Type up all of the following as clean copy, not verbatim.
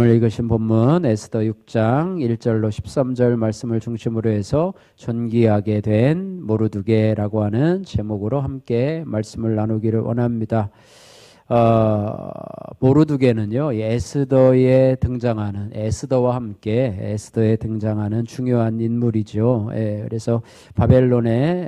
오늘 읽으신 본문 에스더 6장 1절로 13절 말씀을 중심으로 해서 존귀하게 된 모르드게라고 하는 제목으로 함께 말씀을 나누기를 원합니다. 모르드게는요, 에스더에 등장하는, 에스더와 함께 에스더에 등장하는 중요한 인물이죠. 그래서 바벨론의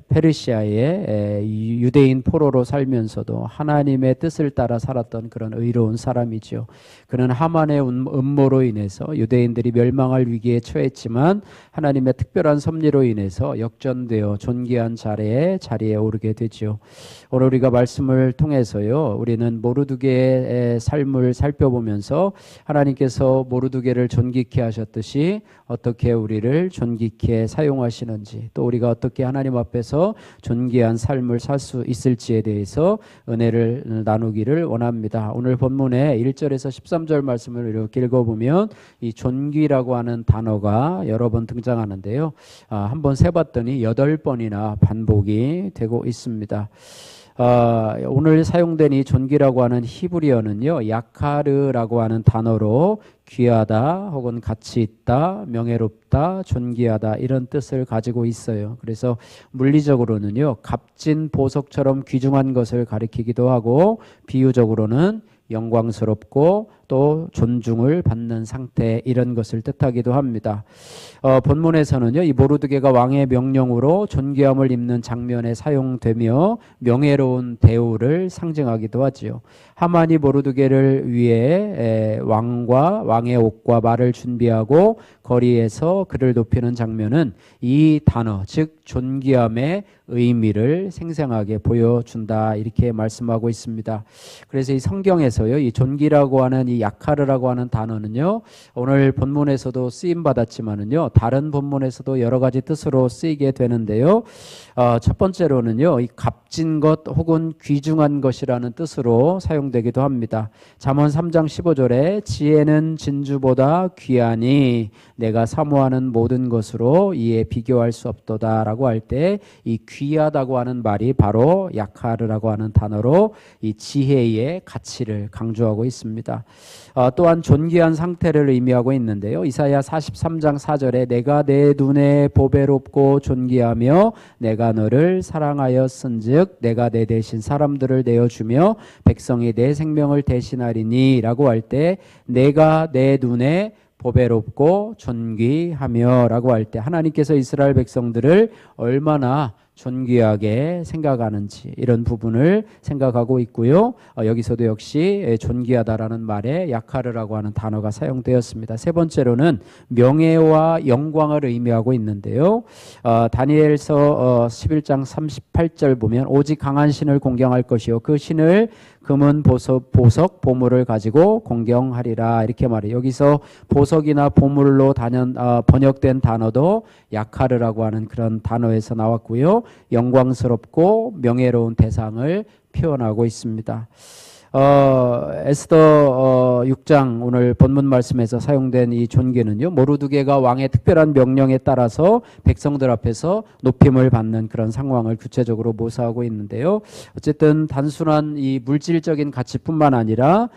페르시아의 유대인 포로로 살면서도 하나님의 뜻을 따라 살았던 그런 의로운 사람이죠. 그는 하만의 음모로 인해서 유대인들이 멸망할 위기에 처했지만 하나님의 특별한 섭리로 인해서 역전되어 존귀한 자리에 오르게 되죠. 오늘 우리가 말씀을 통해서요, 우리는 모르드게의 삶을 살펴보면서 하나님께서 모르드게를 존귀케 하셨듯이 어떻게 우리를 존귀케 사용하시는지, 또 우리가 어떻게 하나님 앞에서 존귀한 삶을 살 수 있을지에 대해서 은혜를 나누기를 원합니다. 오늘 본문의 1절에서 13절 말씀을 이렇게 읽어보면 이 존귀라고 하는 단어가 여러 번 등장하는데요. 한번 세봤더니 8번이나 반복이 되고 있습니다. 오늘 사용된 이 존귀라고 하는 히브리어는요, 야카르라고 하는 단어로 귀하다 혹은 가치 있다, 명예롭다, 존귀하다 이런 뜻을 가지고 있어요. 그래서 물리적으로는요, 값진 보석처럼 귀중한 것을 가리키기도 하고, 비유적으로는 영광스럽고 또 존중을 받는 상태, 이런 것을 뜻하기도 합니다. 본문에서는요, 이 모르드게가 왕의 명령으로 존귀함을 입는 장면에 사용되며 명예로운 대우를 상징하기도 하지요. 하만이 모르드게를 위해 왕과 왕의 옷과 말을 준비하고 거리에서 그를 높이는 장면은 이 단어, 즉 존귀함의 의미를 생생하게 보여준다, 이렇게 말씀하고 있습니다. 그래서 이 성경에서요, 이 존귀라고 하는 이 야카르라고 하는 단어는요, 오늘 본문에서도 쓰임 받았지만은요, 다른 본문에서도 여러 가지 뜻으로 쓰이게 되는데요. 첫 번째로는요, 이 값진 것 혹은 귀중한 것이라는 뜻으로 사용되기도 합니다. 잠언 3장 15절에 지혜는 진주보다 귀하니 내가 사모하는 모든 것으로 이에 비교할 수 없도다라고 할 때 이 귀하다고 하는 말이 바로 야카르라고 하는 단어로 이 지혜의 가치를 강조하고 있습니다. 또한 존귀한 상태를 의미하고 있는데요. 이사야 43장 4절에 내가 내 눈에 보배롭고 존귀하며 내가 너를 사랑하였은즉 내가 내 대신 사람들을 내어주며 백성이 내 생명을 대신하리니 라고 할 때 내가 내 눈에 보배롭고 존귀하며 라고 할 때 하나님께서 이스라엘 백성들을 얼마나 존귀하게 생각하는지, 이런 부분을 생각하고 있고요. 여기서도 역시 존귀하다라는 말에 야카르라고 하는 단어가 사용되었습니다. 세 번째로는 명예와 영광을 의미하고 있는데요. 다니엘서 11장 38절 보면 오직 강한 신을 공경할 것이요 그 신을 금은 보석, 보물을 가지고 공경하리라, 이렇게 말해요. 여기서 보석이나 보물로 번역된 단어도 야카르라고 하는 그런 단어에서 나왔고요. 영광스럽고 명예로운 대상을 표현하고 있습니다. 에스더 6장 오늘 본문 말씀에서 사용된 이 존귀는요, 모르드게가 왕의 특별한 명령에 따라서 백성들 앞에서 높임을 받는 그런 상황을 구체적으로 묘사하고 있는데요. 어쨌든 단순한 이 물질적인 가치뿐만 아니라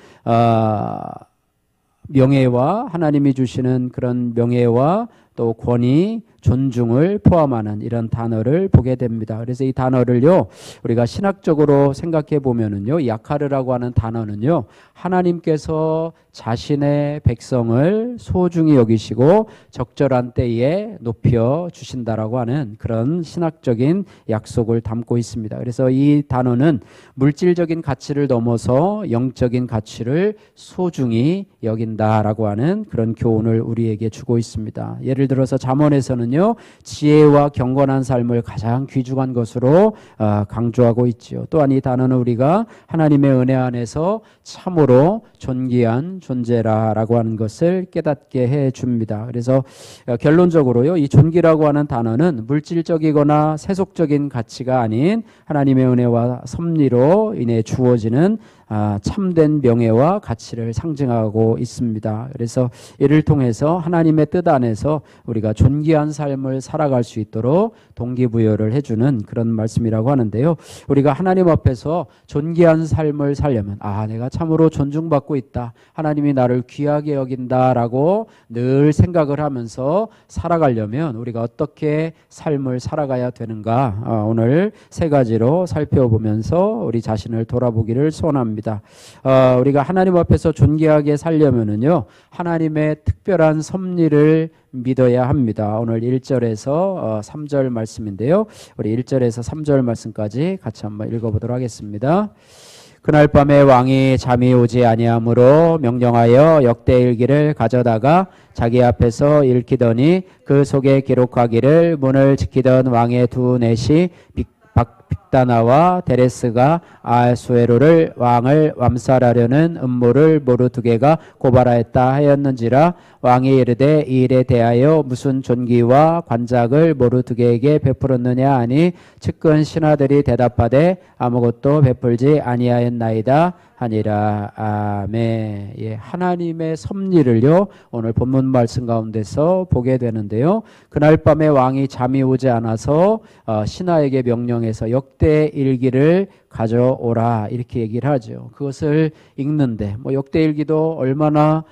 명예와 하나님이 주시는 그런 명예와 또 권위, 존중을 포함하는 이런 단어를 보게 됩니다. 그래서 이 단어를요, 우리가 신학적으로 생각해 보면은요, 야카르라고 하는 단어는요, 하나님께서 자신의 백성을 소중히 여기시고 적절한 때에 높여 주신다라고 하는 그런 신학적인 약속을 담고 있습니다. 그래서 이 단어는 물질적인 가치를 넘어서 영적인 가치를 소중히 여긴다라고 하는 그런 교훈을 우리에게 주고 있습니다. 예를 들어서 잠언에서는요, 지혜와 경건한 삶을 가장 귀중한 것으로 강조하고 있지요. 또한 이 단어는 우리가 하나님의 은혜 안에서 참으로 존귀한 존재라고 하는 것을 깨닫게 해줍니다. 그래서 결론적으로요, 이 존귀라고 하는 단어는 물질적이거나 세속적인 가치가 아닌 하나님의 은혜와 섭리로 인해 주어지는 참된 명예와 가치를 상징하고 있습니다. 그래서 이를 통해서 하나님의 뜻 안에서 우리가 존귀한 삶을 살아갈 수 있도록 동기부여를 해주는 그런 말씀이라고 하는데요. 우리가 하나님 앞에서 존귀한 삶을 살려면 내가 참으로 존중받고 있다. 하나님이 나를 귀하게 여긴다라고 늘 생각을 하면서 살아가려면 우리가 어떻게 삶을 살아가야 되는가 오늘 세 가지로 살펴보면서 우리 자신을 돌아보기를 소원합니다. 우리가 하나님 앞에서 존귀하게 살려면은요 하나님의 특별한 섭리를 믿어야 합니다. 오늘 1절에서 3절 말씀인데요. 우리 1절에서 3절 말씀까지 같이 한번 읽어보도록 하겠습니다. 그날 밤에 왕이 잠이 오지 아니하므로 명령하여 역대일기를 가져다가 자기 앞에서 읽히더니 그 속에 기록하기를 문을 지키던 왕의 두 넷이 빅다나와 데레스가 아수에로를 왕을 암살하려는 음모를 모르 두 개가 고발하였다 하였는지라 왕이 이르되 이 일에 대하여 무슨 존귀와 관작을 모르 두 개에게 베풀었느냐 하니 측근 신하들이 대답하되 아무것도 베풀지 아니하였나이다 하니라. 아멘. 하나님의 섭리를요 오늘 본문 말씀 가운데서 보게 되는데요. 그날 밤에 왕이 잠이 오지 않아서 신하에게 명령해서 역대일기를 가져오라 이렇게 얘기를 하죠. 그것을 읽는데 역대일기도 얼마나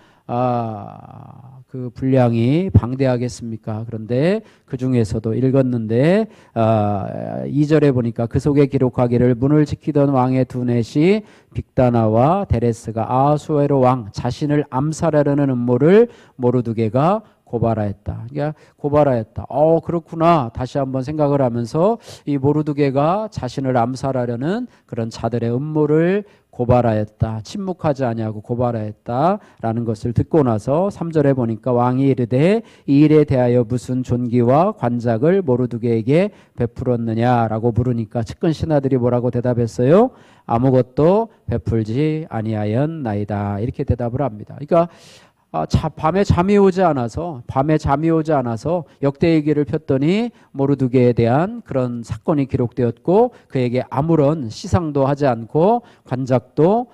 그 분량이 방대하겠습니까? 그런데 그 중에서도 읽었는데 2절에 보니까 그 속에 기록하기를 문을 지키던 왕의 두 넷이 빅다나와 데레스가 아수에로 왕 자신을 암살하려는 음모를 모르드게가 고발하였다. 그러니까 고발하였다. 그렇구나. 다시 한번 생각을 하면서 이 모르드게가 자신을 암살하려는 그런 자들의 음모를 고발하였다. 침묵하지 아니하고 고발하였다라는 것을 듣고 나서 3절에 보니까 왕이 이르되 이 일에 대하여 무슨 존귀와 관작을 모르드게에게 베풀었느냐라고 물으니까 측근 신하들이 뭐라고 대답했어요? 아무것도 베풀지 아니하였나이다. 이렇게 대답을 합니다. 그러니까 밤에 잠이 오지 않아서 역대일기를 폈더니 모르드게에 대한 그런 사건이 기록되었고 그에게 아무런 시상도 하지 않고 관작도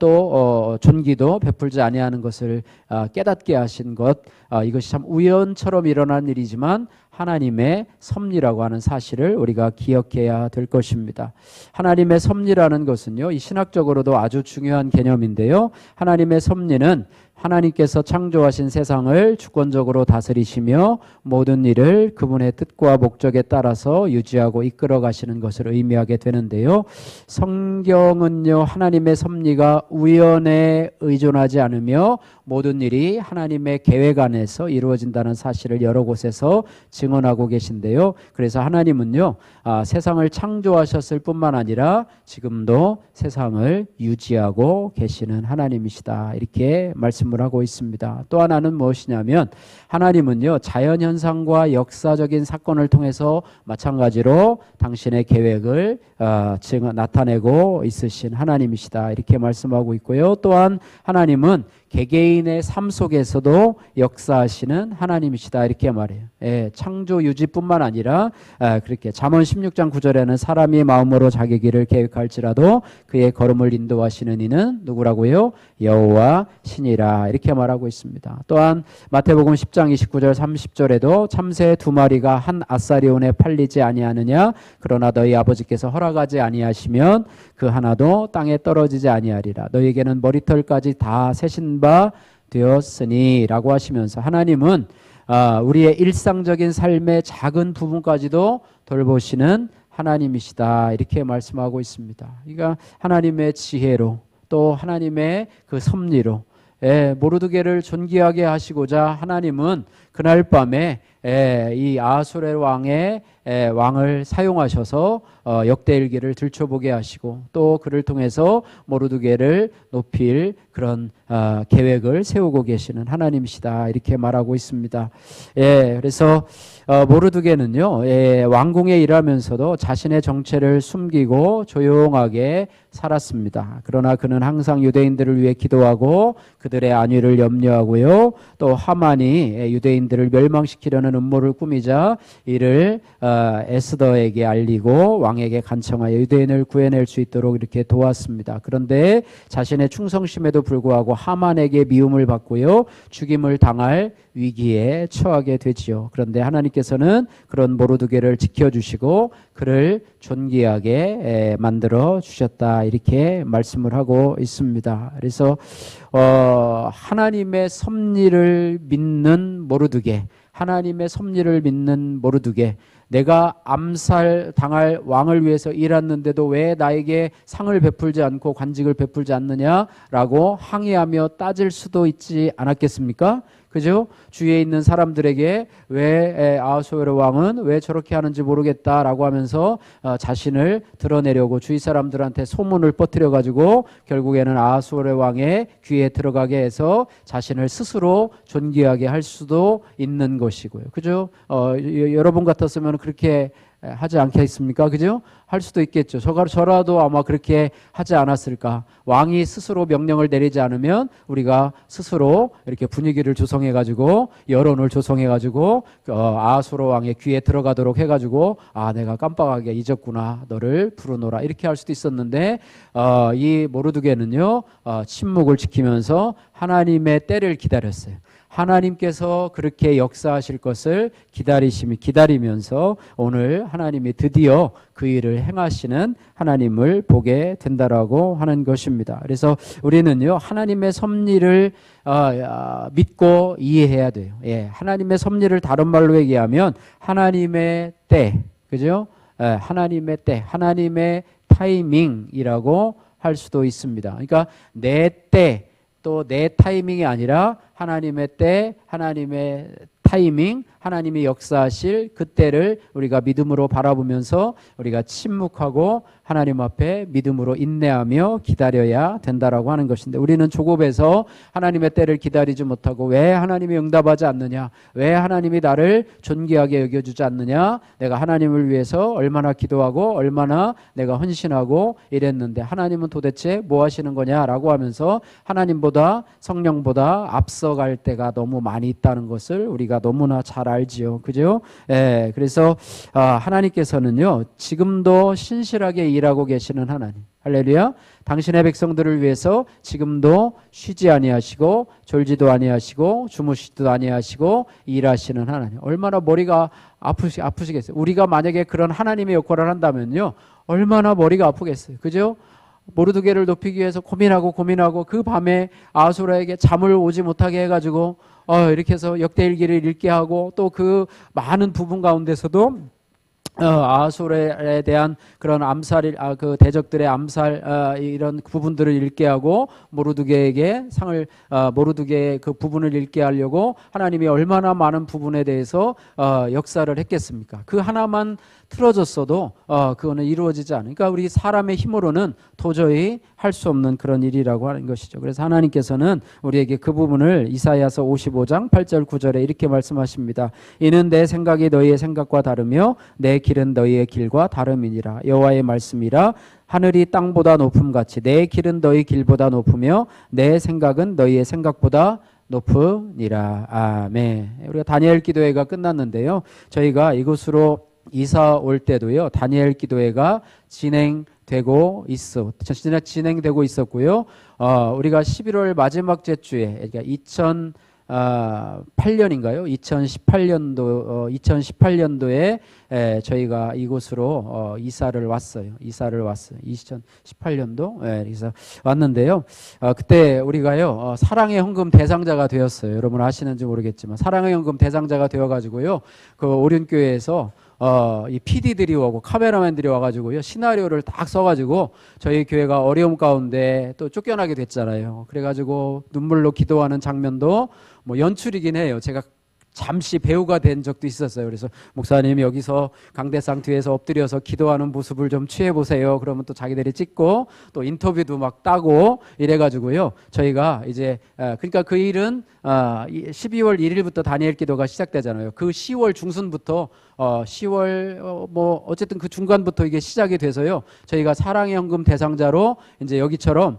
또 존귀도 베풀지 아니하는 것을 깨닫게 하신 것 이것이 참 우연처럼 일어난 일이지만 하나님의 섭리라고 하는 사실을 우리가 기억해야 될 것입니다. 하나님의 섭리라는 것은요 이 신학적으로도 아주 중요한 개념인데요. 하나님의 섭리는 하나님께서 창조하신 세상을 주권적으로 다스리시며 모든 일을 그분의 뜻과 목적에 따라서 유지하고 이끌어 가시는 것을 의미하게 되는데요. 성경은요 하나님의 섭리가 우연에 의존하지 않으며 모든 일이 하나님의 계획 안에서 이루어진다는 사실을 여러 곳에서 증언하고 계신데요. 그래서 하나님은요 세상을 창조하셨을 뿐만 아니라 지금도 세상을 유지하고 계시는 하나님이시다 이렇게 말씀을 하고 있습니다. 또 하나는 무엇이냐면 하나님은요 자연현상과 역사적인 사건을 통해서 마찬가지로 당신의 계획을 나타내고 있으신 하나님이시다 이렇게 말씀하고 있고요. 또한 하나님은 개개인의 삶 속에서도 역사하시는 하나님이시다 이렇게 말해요. 창조 유지뿐만 아니라 그렇게 잠언 16장 9절에는 사람이 마음으로 자기 길을 계획할지라도 그의 걸음을 인도하시는 이는 누구라고요? 여호와 신이라 이렇게 말하고 있습니다. 또한 마태복음 10장 29절 30절에도 참새 두 마리가 한 아사리온에 팔리지 아니하느냐 그러나 너희 아버지께서 허락하지 아니하시면 그 하나도 땅에 떨어지지 아니하리라 너희에게는 머리털까지 다 세신 바 되었으니 라고 하시면서 하나님은 우리의 일상적인 삶의 작은 부분까지도 돌보시는 하나님이시다 이렇게 말씀하고 있습니다. 그러니까 하나님의 지혜로 또 하나님의 그 섭리로 모르드게를 존귀하게 하시고자 하나님은 그날 밤에 이 아수레 왕을 사용하셔서 역대일기를 들춰보게 하시고 또 그를 통해서 모르드게를 높일 그런 계획을 세우고 계시는 하나님이시다 이렇게 말하고 있습니다. 그래서 모르드게는요 왕궁에 일하면서도 자신의 정체를 숨기고 조용하게 살았습니다. 그러나 그는 항상 유대인들을 위해 기도하고 그들의 안위를 염려하고요. 또 하만이 유대인 유대인들을 멸망시키려는 음모를 꾸미자 이를 에스더에게 알리고 왕에게 간청하여 유대인을 구해낼 수 있도록 이렇게 도왔습니다. 그런데 자신의 충성심에도 불구하고 하만에게 미움을 받고요, 죽임을 당할 위기에 처하게 되지요. 그런데 하나님께서는 그런 모르드게를 지켜주시고 그를 존귀하게 만들어 주셨다, 이렇게 말씀을 하고 있습니다. 그래서 하나님의 섭리를 믿는 모르드게, 하나님의 섭리를 믿는 모르드게, 내가 암살 당할 왕을 위해서 일했는데도 왜 나에게 상을 베풀지 않고 관직을 베풀지 않느냐라고 항의하며 따질 수도 있지 않았겠습니까? 그죠? 주위에 있는 사람들에게 왜 아하수에로 왕은 왜 저렇게 하는지 모르겠다라고 하면서 자신을 드러내려고 주위 사람들한테 소문을 퍼뜨려 가지고 결국에는 아하수에로 왕의 귀에 들어가게 해서 자신을 스스로 존귀하게 할 수도 있는 것이고요. 그죠? 여러분 같았으면 그렇게 하지 않겠습니까? 그죠? 할 수도 있겠죠. 저라도 아마 그렇게 하지 않았을까. 왕이 스스로 명령을 내리지 않으면 우리가 스스로 이렇게 분위기를 조성해가지고 여론을 조성해가지고 아하수에로 왕의 귀에 들어가도록 해가지고 내가 깜빡하게 잊었구나, 너를 부르노라, 이렇게 할 수도 있었는데 이 모르드게는요 침묵을 지키면서 하나님의 때를 기다렸어요. 하나님께서 그렇게 역사하실 것을 기다리면서 오늘 하나님이 드디어 그 일을 행하시는 하나님을 보게 된다라고 하는 것입니다. 그래서 우리는요 하나님의 섭리를 믿고 이해해야 돼요. 예, 하나님의 섭리를 다른 말로 얘기하면 하나님의 때, 그죠? 하나님의 때, 하나님의 타이밍이라고 할 수도 있습니다. 그러니까 내 때, 또 내 타이밍이 아니라 하나님의 때, 하나님의 타이밍, 하나님이 역사하실 그때를 우리가 믿음으로 바라보면서 우리가 침묵하고 하나님 앞에 믿음으로 인내하며 기다려야 된다라고 하는 것인데, 우리는 조급해서 하나님의 때를 기다리지 못하고 왜 하나님이 응답하지 않느냐, 왜 하나님이 나를 존귀하게 여겨주지 않느냐, 내가 하나님을 위해서 얼마나 기도하고 얼마나 내가 헌신하고 이랬는데 하나님은 도대체 뭐 하시는 거냐라고 하면서 하나님보다 성령보다 앞서갈 때가 너무 많이 있다는 것을 우리가 너무나 잘 알지요. 그죠? 예, 그래서 하나님께서는요 지금도 신실하게 일하고 계시는 하나님, 할렐루야. 당신의 백성들을 위해서 지금도 쉬지 아니하시고 졸지도 아니하시고 주무시지도 아니하시고 일하시는 하나님, 얼마나 머리가 아프시겠어요. 우리가 만약에 그런 하나님의 역할을 한다면요 얼마나 머리가 아프겠어요. 그죠? 모르드게를 높이기 위해서 고민하고 그 밤에 아하수에로에게 잠을 오지 못하게 해가지고 이렇게 해서 역대일기를 읽게 하고, 또 그 많은 부분 가운데서도 아하수에로에 대한 그런 암살, 그 대적들의 암살 이런 부분들을 읽게 하고 모르드게에게 모르드게의 그 부분을 읽게 하려고 하나님이 얼마나 많은 부분에 대해서 역사를 했겠습니까? 그 하나만 틀어졌어도 그거는 이루어지지 않으니까 우리 사람의 힘으로는 도저히 할 수 없는 그런 일이라고 하는 것이죠. 그래서 하나님께서는 우리에게 그 부분을 이사야서 55장 8절 9절에 이렇게 말씀하십니다. 이는 내 생각이 너희의 생각과 다르며 내 길은 너희의 길과 다름이니라. 여호와의 말씀이라. 하늘이 땅보다 높음같이 내 길은 너희 길보다 높으며 내 생각은 너희의 생각보다 높으니라. 아멘. 우리가 다니엘 기도회가 끝났는데요, 저희가 이곳으로 이사 올 때도요 다니엘 기도회가 진행되고 있었고요. 우리가 11월 마지막 주에, 그러니까 2008년인가요? 2018년도에 저희가 이곳으로 이사를 왔어요. 2018년도. 그래서 왔는데요. 그때 우리가요 사랑의 헌금 대상자가 되었어요. 여러분 아시는지 모르겠지만 사랑의 헌금 대상자가 되어가지고요 그 오륜교회에서 이 PD들이 오고 카메라맨들이 와가지고요 시나리오를 딱 써가지고 저희 교회가 어려움 가운데 또 쫓겨나게 됐잖아요. 그래가지고 눈물로 기도하는 장면도 뭐 연출이긴 해요. 제가 잠시 배우가 된 적도 있었어요. 그래서 목사님 여기서 강대상 뒤에서 엎드려서 기도하는 모습을 좀 취해보세요. 그러면 또 자기들이 찍고 또 인터뷰도 막 따고 이래가지고요 저희가 이제 그러니까 그 일은 12월 1일부터 다니엘 기도가 시작되잖아요. 그 10월 중순부터 10월 뭐 어쨌든 그 중간부터 이게 시작이 돼서요 저희가 사랑의 헌금 대상자로 이제 여기처럼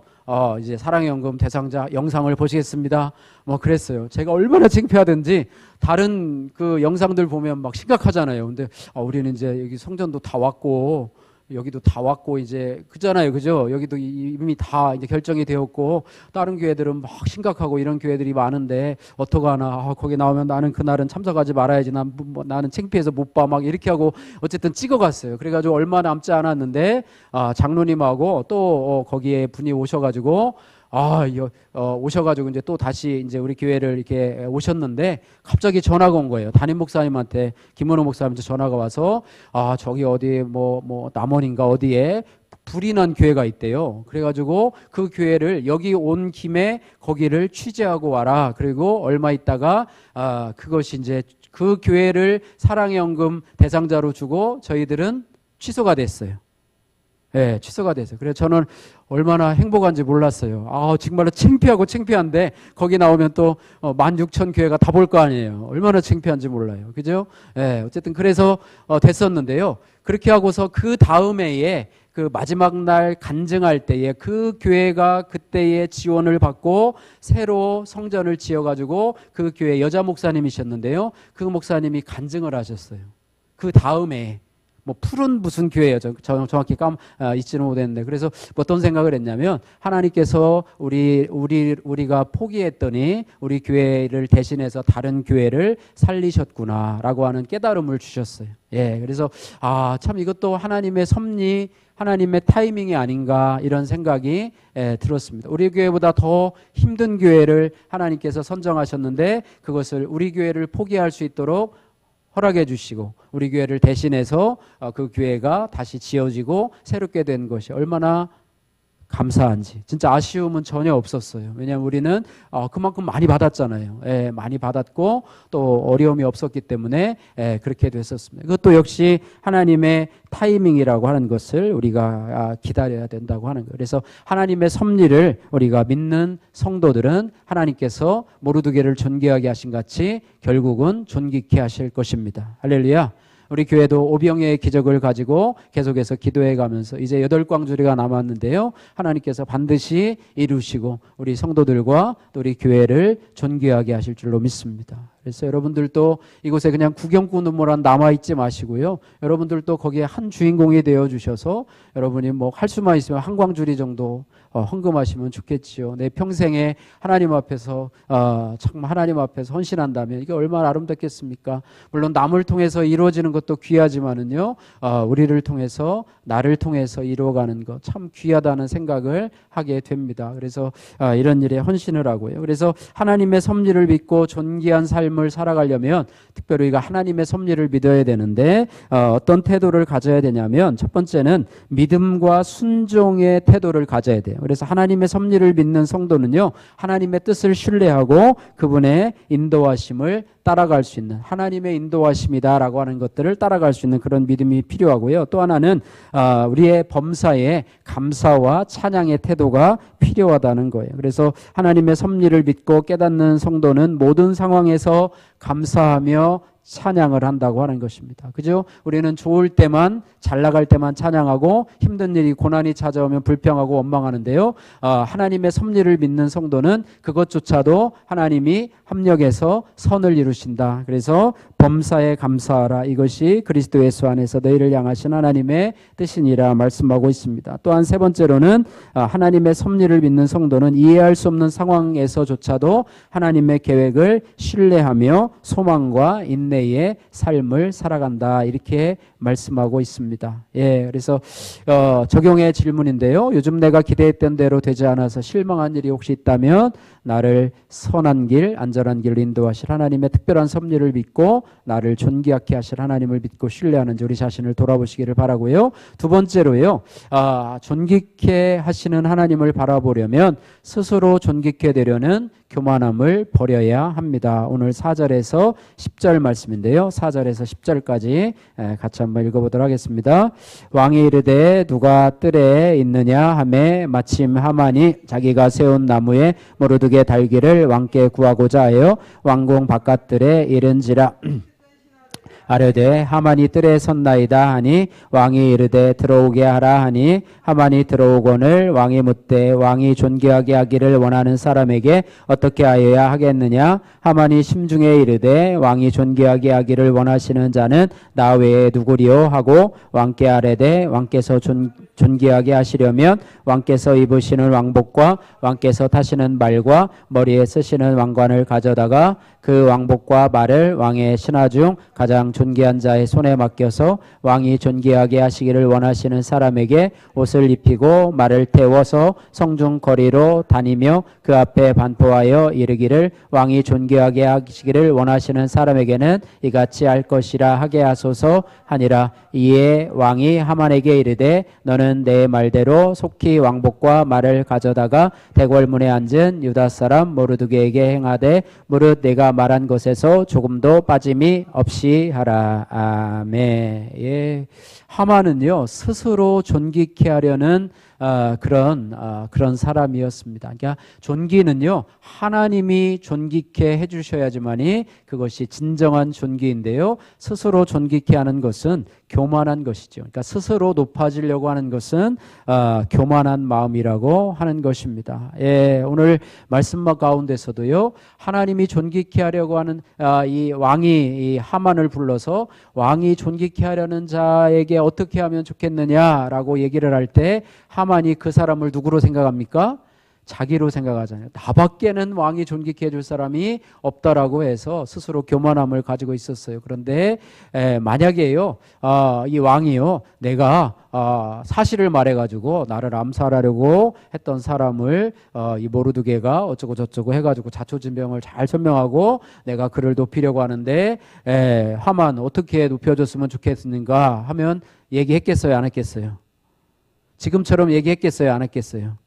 이제 사랑의 연금 대상자 영상을 보시겠습니다. 뭐 그랬어요. 제가 얼마나 창피하든지 다른 그 영상들 보면 막 심각하잖아요. 근데 우리는 이제 여기 성전도 다 왔고 여기도 다 왔고 이제 그잖아요, 그죠? 여기도 이미 다 이제 결정이 되었고 다른 교회들은 막 심각하고 이런 교회들이 많은데 어떡하나? 거기 나오면 나는 그날은 참석하지 말아야지. 나는 창피해서 못 봐. 막 이렇게 하고 어쨌든 찍어갔어요. 그래가지고 얼마 남지 않았는데 장로님하고 또 거기에 분이 오셔가지고 오셔가지고 이제 또 다시 이제 우리 교회를 이렇게 오셨는데 갑자기 전화가 온 거예요. 담임 목사님한테, 김원호 목사님한테 전화가 와서 저기 어디 뭐 남원인가 어디에 불이 난 교회가 있대요. 그래가지고 그 교회를 여기 온 김에 거기를 취재하고 와라. 그리고 얼마 있다가 그것이 이제 그 교회를 사랑의 연금 대상자로 주고 저희들은 취소가 됐어요. 예, 취소가 됐어요. 그래서 저는 얼마나 행복한지 몰랐어요. 정말로 창피한데 거기 나오면 또 16,000교회가 다 볼 거 아니에요. 얼마나 창피한지 몰라요. 그죠? 예, 어쨌든 그래서 됐었는데요. 그렇게 하고서 그 다음 해에 그 마지막 날 간증할 때에 그 교회가 그때의 지원을 받고 새로 성전을 지어가지고 그 교회 여자 목사님이셨는데요. 그 목사님이 간증을 하셨어요. 그 다음에 뭐 푸른 무슨 교회예요. 정확히 잊지는 못했는데 그래서 어떤 생각을 했냐면 하나님께서 우리가 포기했더니 우리 교회를 대신해서 다른 교회를 살리셨구나라고 하는 깨달음을 주셨어요. 예, 그래서 참 이것도 하나님의 섭리, 하나님의 타이밍이 아닌가 이런 생각이 들었습니다. 우리 교회보다 더 힘든 교회를 하나님께서 선정하셨는데 그것을 우리 교회를 포기할 수 있도록 허락해 주시고 우리 교회를 대신해서 그 교회가 다시 지어지고 새롭게 된 것이 얼마나 감사한지 진짜 아쉬움은 전혀 없었어요. 왜냐하면 우리는 그만큼 많이 받았잖아요. 예, 많이 받았고 또 어려움이 없었기 때문에 그렇게 됐었습니다. 그것도 역시 하나님의 타이밍이라고 하는 것을 우리가 기다려야 된다고 하는 거예요. 그래서 하나님의 섭리를 우리가 믿는 성도들은 하나님께서 모르드게를 존귀하게 하신 같이 결국은 존귀케 하실 것입니다. 할렐루야. 우리 교회도 오병이의 기적을 가지고 계속해서 기도해 가면서 이제 8광주리가 남았는데요. 하나님께서 반드시 이루시고 우리 성도들과 또 우리 교회를 존귀하게 하실 줄로 믿습니다. 그래서 여러분들도 이곳에 그냥 구경꾼으로만 남아있지 마시고요. 여러분들도 거기에 한 주인공이 되어주셔서 여러분이 뭐 할 수만 있으면 한 광주리 정도 헌금하시면 좋겠지요. 내 평생에 하나님 앞에서 정말 하나님 앞에서 헌신한다면 이게 얼마나 아름답겠습니까? 물론 남을 통해서 이루어지는 것도 귀하지만은요, 우리를 통해서 나를 통해서 이루어가는 것 참 귀하다는 생각을 하게 됩니다. 그래서 이런 일에 헌신을 하고요. 그래서 하나님의 섭리를 믿고 존귀한 삶을 살아가려면 특별히 우리가 하나님의 섭리를 믿어야 되는데 어떤 태도를 가져야 되냐면 첫 번째는 믿음과 순종의 태도를 가져야 돼요. 그래서 하나님의 섭리를 믿는 성도는요, 하나님의 뜻을 신뢰하고 그분의 인도하심을 따라갈 수 있는 하나님의 인도하심이다라고 하는 것들을 따라갈 수 있는 그런 믿음이 필요하고요. 또 하나는 우리의 범사에 감사와 찬양의 태도가 필요하다는 거예요. 그래서 하나님의 섭리를 믿고 깨닫는 성도는 모든 상황에서 감사하며 찬양을 한다고 하는 것입니다. 그죠? 우리는 좋을 때만, 잘 나갈 때만 찬양하고 힘든 일이, 고난이 찾아오면 불평하고 원망하는데요. 하나님의 섭리를 믿는 성도는 그것조차도 하나님이 합력해서 선을 이루신다. 그래서 범사에 감사하라. 이것이 그리스도 예수 안에서 너희를 향하신 하나님의 뜻이니라 말씀하고 있습니다. 또한 세 번째로는 하나님의 섭리를 믿는 성도는 이해할 수 없는 상황에서조차도 하나님의 계획을 신뢰하며 소망과 인내의 삶을 살아간다. 이렇게 말씀하고 있습니다. 예, 그래서 적용의 질문인데요. 요즘 내가 기대했던 대로 되지 않아서 실망한 일이 혹시 있다면 나를 선한 길, 안전한 길로 인도하실 하나님의 특별한 섭리를 믿고 나를 존귀하게 하실 하나님을 믿고 신뢰하는지 우리 자신을 돌아보시기를 바라고요. 두 번째로요, 존귀케 하시는 하나님을 바라보려면 스스로 존귀케 되려는 교만함을 버려야 합니다. 오늘 4절에서 10절 말씀인데요. 4절에서 10절까지 같이 한번 읽어보도록 하겠습니다. 왕이 이르되 누가 뜰에 있느냐 하매 마침 하만이 자기가 세운 나무에 모르드게 달기를 왕께 구하고자 하여 왕궁 바깥들에 이른지라. 아뢰되 하만이 뜰에 섰나이다 하니 왕이 이르되 들어오게 하라 하니 하만이 들어오거늘 왕이 묻되 왕이 존귀하게 하기를 원하는 사람에게 어떻게 하여야 하겠느냐. 하만이 심중에 이르되 왕이 존귀하게 하기를 원하시는 자는 나 외에 누구리요 하고 왕께 아뢰되 왕께서 존귀하게 하시려면 왕께서 입으시는 왕복과 왕께서 타시는 말과 머리에 쓰시는 왕관을 가져다가 그 왕복과 말을 왕의 신하 중 가장 존귀한 자의 손에 맡겨서 왕이 존귀하게 하시기를 원하시는 사람에게 옷을 입히고 말을 태워서 성중 거리로 다니며 그 앞에 반포하여 이르기를 왕이 존귀하게 하시기를 원하시는 사람에게는 이같이 할 것이라 하게 하소서 하니라. 이에 왕이 하만에게 이르되 너는 내 말대로 속히 왕복과 말을 가져다가 대궐문에 앉은 유다 사람 모르드게에게 행하되 무릇 내가 말한 것에서 조금도 빠짐이 없이 하라. 아멘. 예. 하만은요 스스로 존귀케 하려는 그런 사람이었습니다. 그러니까 존귀는요 하나님이 존귀케 해주셔야지만이 그것이 진정한 존귀인데요. 스스로 존귀케 하는 것은 교만한 것이죠. 그러니까 스스로 높아지려고 하는 것은 교만한 마음이라고 하는 것입니다. 예, 오늘 말씀 가운데서도요 하나님이 존귀케 하려고 하는 이 왕이 이 하만을 불러서 왕이 존귀케 하려는 자에게 어떻게 하면 좋겠느냐라고 얘기를 할 때 하만이 그 사람을 누구로 생각합니까? 자기로 생각하잖아요. 나밖에는 왕이 존귀케 해줄 사람이 없다라고 해서 스스로 교만함을 가지고 있었어요. 그런데 만약에요 이 왕이요 내가 사실을 말해가지고 나를 암살하려고 했던 사람을 이 모르드게가 어쩌고 저쩌고 해가지고 자초지명을 잘 설명하고 내가 그를 높이려고 하는데 하만 어떻게 높여줬으면 좋겠는가 하면 얘기했겠어요 안 했겠어요? 지금처럼 얘기했겠어요 안 했겠어요?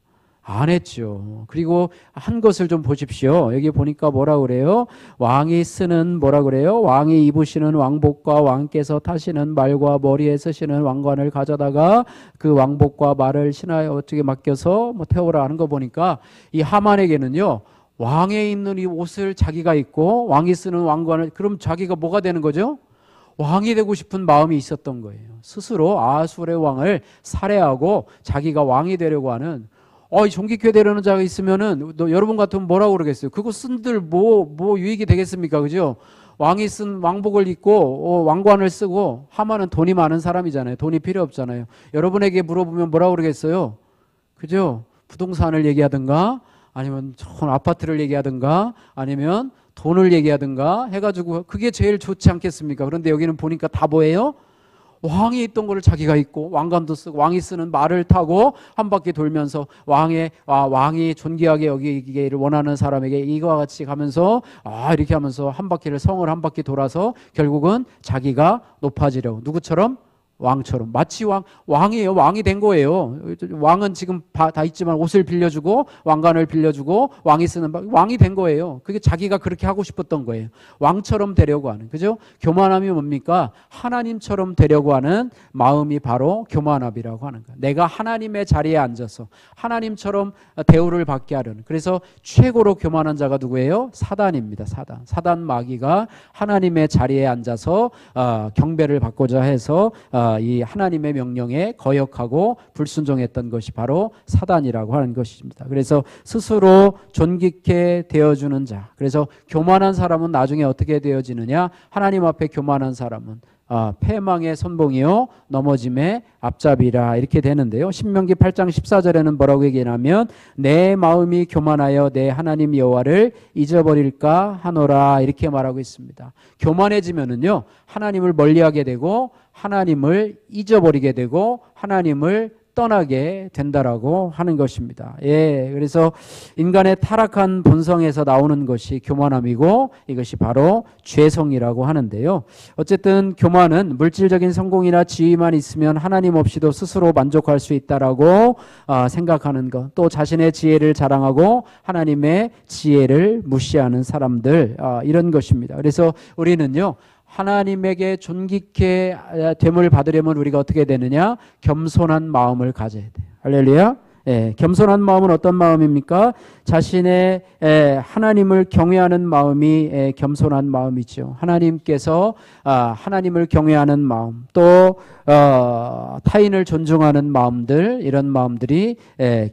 안 했죠. 그리고 한 것을 좀 보십시오. 여기 보니까 뭐라 그래요? 왕이 쓰는 뭐라 그래요? 왕이 입으시는 왕복과 왕께서 타시는 말과 머리에 쓰시는 왕관을 가져다가 그 왕복과 말을 신하에 어떻게 맡겨서 뭐 태우라 하는 거 보니까 이 하만에게는요 왕에 입는 이 옷을 자기가 입고 왕이 쓰는 왕관을 그럼 자기가 뭐가 되는 거죠? 왕이 되고 싶은 마음이 있었던 거예요. 스스로 아수르의 왕을 살해하고 자기가 왕이 되려고 하는 존귀케 되려는 자가 있으면은 여러분 같으면 뭐라고 그러겠어요? 그거 쓴들 뭐 유익이 되겠습니까? 그죠? 왕이 쓴 왕복을 입고 왕관을 쓰고 하만은 돈이 많은 사람이잖아요. 돈이 필요 없잖아요. 여러분에게 물어보면 뭐라고 그러겠어요? 그죠? 부동산을 얘기하든가 아니면 좋은 아파트를 얘기하든가 아니면 돈을 얘기하든가 해가지고 그게 제일 좋지 않겠습니까? 그런데 여기는 보니까 다 뭐예요? 왕이 있던 거를 자기가 입고 왕관도 쓰고 왕이 쓰는 말을 타고 한 바퀴 돌면서 왕이 존귀하게 여기기를 원하는 사람에게 이거와 같이 가면서 이렇게 하면서 한 바퀴를 성을 한 바퀴 돌아서 결국은 자기가 높아지려고 누구처럼? 왕처럼 마치 왕이에요. 왕이 된 거예요. 왕은 지금 다 있지만 옷을 빌려주고 왕관을 빌려주고 왕이 쓰는 왕이 된 거예요. 그게 자기가 그렇게 하고 싶었던 거예요. 왕처럼 되려고 하는 그죠? 교만함이 뭡니까? 하나님처럼 되려고 하는 마음이 바로 교만함이라고 하는 거예요. 내가 하나님의 자리에 앉아서 하나님처럼 대우를 받게 하려는 그래서 최고로 교만한 자가 누구예요? 사단입니다. 사단 마귀가 하나님의 자리에 앉아서 경배를 받고자 해서 이 하나님의 명령에 거역하고 불순종했던 것이 바로 사단이라고 하는 것입니다. 그래서 스스로 존귀케 되어주는 자. 그래서 교만한 사람은 나중에 어떻게 되어지느냐? 하나님 앞에 교만한 사람은 패망의 선봉이요 넘어짐의 앞잡이라 이렇게 되는데요. 신명기 8장 14절에는 뭐라고 얘기하냐면 내 마음이 교만하여 내 하나님 여호와를 잊어버릴까 하노라 이렇게 말하고 있습니다. 교만해지면은요 하나님을 멀리하게 되고 하나님을 잊어버리게 되고 하나님을 떠나게 된다라고 하는 것입니다. 예, 그래서 인간의 타락한 본성에서 나오는 것이 교만함이고 이것이 바로 죄성이라고 하는데요. 어쨌든 교만은 물질적인 성공이나 지위만 있으면 하나님 없이도 스스로 만족할 수 있다라고 생각하는 것, 또 자신의 지혜를 자랑하고 하나님의 지혜를 무시하는 사람들 이런 것입니다. 그래서 우리는요. 하나님에게 존귀케 됨을 받으려면 우리가 어떻게 되느냐? 겸손한 마음을 가져야 돼요. 할렐루야. 겸손한 마음은 어떤 마음입니까? 자신의 하나님을 경외하는 마음이 겸손한 마음이죠. 하나님께서 하나님을 경외하는 마음, 또 타인을 존중하는 마음들, 이런 마음들이